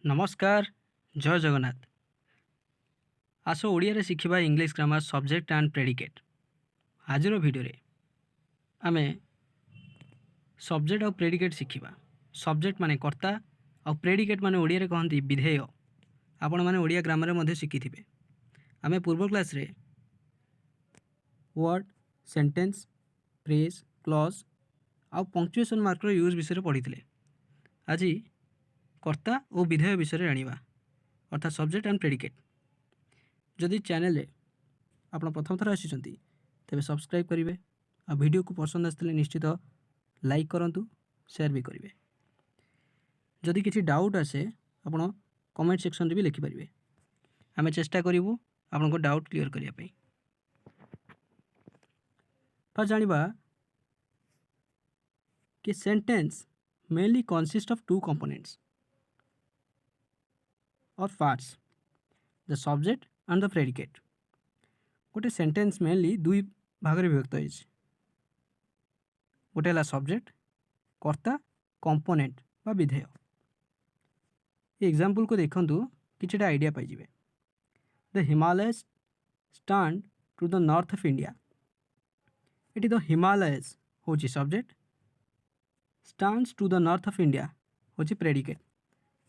नमस्कार जय जगन्नाथ। आस ओडिया शिखा English grammar subject and predicate. आज भिडियो आमे सब्जेक्ट और प्रेडिकेट शिखा। सब्जेक्ट माने कर्ता और प्रेडिकेट माने ओडिया कहते विधेय। आपण माने ओडिया ग्रामर मध्ये शिखि थे। आमे पूर्व क्लास रे वर्ड सेंटेंस फ्रेज क्लॉज और पंक्चुएशन मार्कर यूज विषय पढ़ी थे। आज कर्ता और विधेय विषय जानिबा अर्थात सब्जेक्ट एंड प्रेडिकेट। जदि चैनल आप प्रथम थर आसी तेज सब्सक्राइब करेंगे और वीडियो को पसंद आसते निश्चित लाइक करूँ शेयर भी करेंगे। जदि किसी डाउट आसे आप कमेंट सेक्शन भी लिखिपारे। आम चेष्टा करूँ आपको डाउट क्लियर करने। फर्स्ट जानिबा कि sentence mainly consist of two components or parts, the subject and the predicate. गोटे सेंटेंस मेनली दुई भाग में विभक्त हो। गोटे है सब्जेक्ट कर्ता कंपोनेंट बा विधेय। एग्जांपल को देखंतु किछटा आइडिया पाइबे। The Himalayas stand to the north of India. It the Himalayas होची subject, stands to the north of India होची प्रेडिकेट।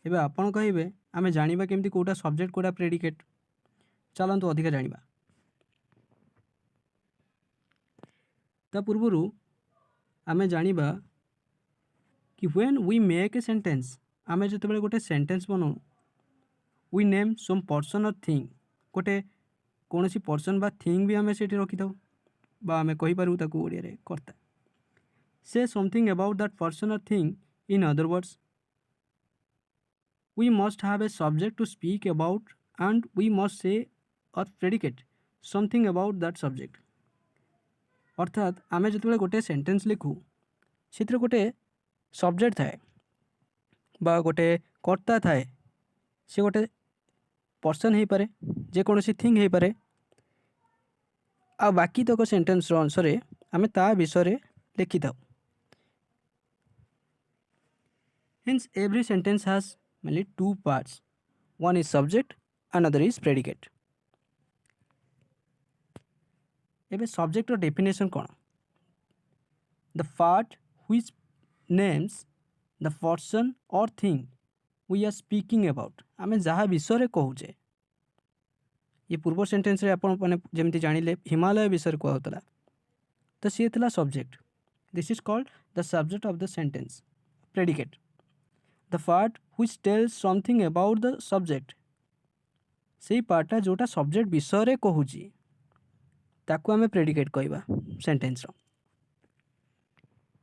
एबे आपण कहिबे आमे जानिबा केमती कोटा सब्जेक्ट कोटा प्रेडिकेट। चलंतु अधिक जानिबा। ता पूर्वरु आमे जानिबा कि when we make a sentence, आमे जतबेले गोटे सेंटेंस बनाऊ we name some person or thing. गोटे कौन सी पर्सन बा थिंग भी आमे सेठी रखी थाउ बा आमे कहि पारू ताकू ओडिया रे करता। Say something about that person or thing. In other words we must have a subject to speak about and we must say or predicate something about that subject. अर्थात आमे जतबेले गोटे सेंटेंस लिखू से गोटे सब्जेक्ट थाए बा गोटे कर्ता थाए। से गोटे पर्सन हो पारे, जेकोसी थिंग हो पारे। आ बाकी तक सेंटेंस अनुसार आमे ता विषय लिखि था। Hence every sentence has mainly two parts. One is subject, another is predicate. एबे सब्जेक्ट डेफिनेशन कौन? The part which names the person or thing we are speaking about. आमे जहाँ विषय कहूचे। ये पूर्व सेंटेंस रे आपण माने जेमति जानिले हिमालय विषय कहउतला तो सी थला subject. This is called the subject of the sentence. Predicate the part which tells something about the subject. से पार्टा जोटा सब्जेक्ट विषय रे कहूची ताकू आमे प्रेडिकेट कहबा सेंटेंस रो।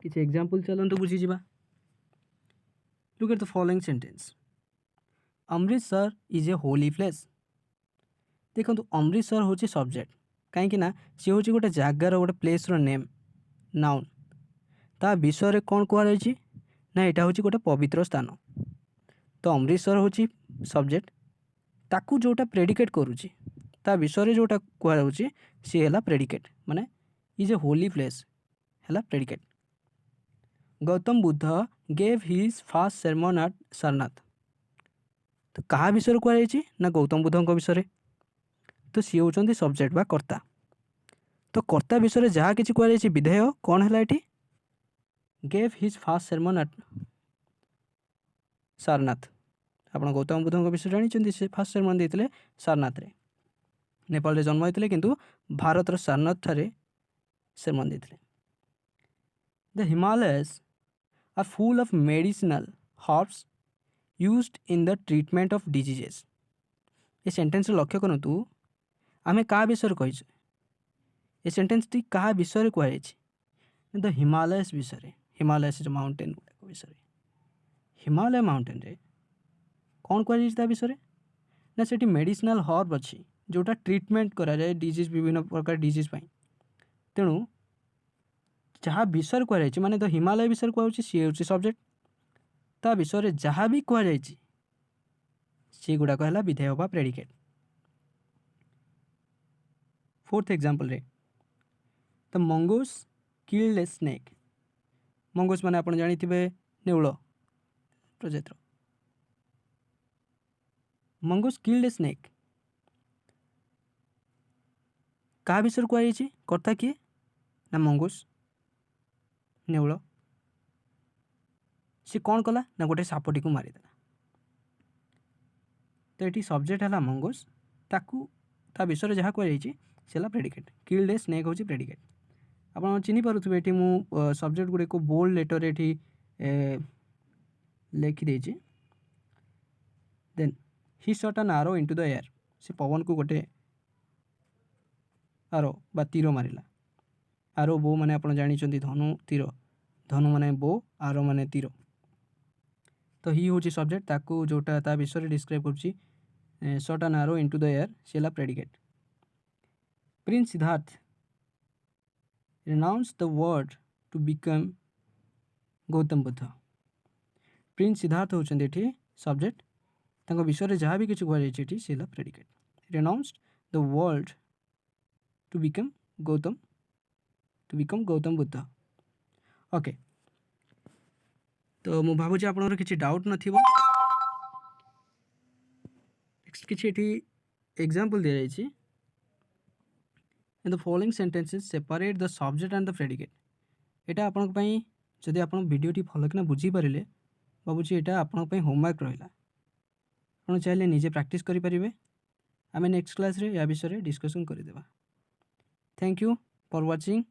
किछ एग्जांपल चलन तो बुझी जिबा। Look at the following sentence. Amritsar is a holy place. देखो अमृतसर हूँ सब्जेक्ट कहीं सी हूँ गोटे जगार गोटे प्लेस नेम नाउन। ता विषय कौन कहुई ना यहाँ हूँ गोटे पवित्र स्थान। तो अमृतसर हूँ सब्जेक्ट ताकू जोटा प्रेडिकेट करुच्ची ता विषय जोटा कहुच्छी सी है प्रेडिकेट माने इज ए होली प्लेस है predicate. Gautam Buddha gave his first sermon at Sarnath. तो क्या विषय कहुई ना गौतम बुद्ध विषय। तो सी होती सब्जेक्ट बा कर्ता। तो कर्ता विषय जहाँ किसी कहुई विधेय कौन है ये gave his first sermon at Sarnath. आप गौतम बुद्ध विषय जानते से फास्ट sermon देते सारनाथ रे। नेपाल रे जन्म होते किंतु भारत सारनाथ ठारे sermon देते। The Himalayas are full of medicinal herbs used in the treatment of diseases. ये सेंटेंस लक्ष्य करूँ आमे क्या विषय कही। ये सेंटेंस टी क्या विषय कहुई द हिमालयस विषय। हिमालयस माउंटेन गुड़ाक विषय। हिमालय माउंटेन रे कौन कहुई विषय ना से मेडिसिनल हर्ब अच्छी जोटा ट्रीटमेंट करा जाए डिजीज विभिन्न प्रकार डिजीज। तेणु जहाँ विषय कहुई माने द हिमालय विषय कहुच्छी सी हूँ सब्जेक्ट। ता विषय जहाँ भी कहुई सी गुड़ाक है विधेय बा प्रेडिकेट। फोर्थ एग्जांपल रे द मंगोस किल्ड ए स्नेक। मंगोस माने आपण जानिथिबे नेउल प्रजातिर। मंगूस किल्ड ए स्नेक क्या विषय कहुई कर्ता किए ना मंगूस नेउल सी कौन कला ना गोटे सापटी को मारिदेला तो ये सब्जेक्ट है मंगूस ताकू ता विषय जहाँ कहुई से प्रेडिकेट किल्ड ए स्नेक हूँ प्रेडिकेट आप चिन्ह पारे ये मुझे सब्जेक्ट गुड़े को बोल्ड लेटर ये लिखिदे then he shot an arrow into the air से पवन को गोटे आरो बा तीर मारिला आरो बो माने आप जानते धनु तीर धनु माने बो आरो माने तीर तो ही हूँ सब्जेक्ट ताकू जोटा ता विषय डिस्क्राइब कर shot an arrow into the air से predicate prince Siddhartha renounced the world to become Gautam Buddha prince Siddhartha होउछन्ते एठी सब्जेक्ट तांको विषय रे जहाँ भी किछु कहुई एठी सेला predicate renounced the world to become Gautam Buddha okay तो मु भाबुछि आपनर किछि डाउट नथिबो नेक्स्ट किछि एठी एग्जांपल दिया जाइछि in the following sentences separate the subject and the predicate एटा आपन पई जदि आपन वीडियोटी फॉलो किना बुझी पारिले बाबूजी एटा आपन पई होमवर्क रहिला आपन चाहिले निजे प्रैक्टिस करि परिबे आमे नेक्स्ट क्लास रे या विषय रे डिस्कशन करि देबा थैंक यू फॉर वाचिंग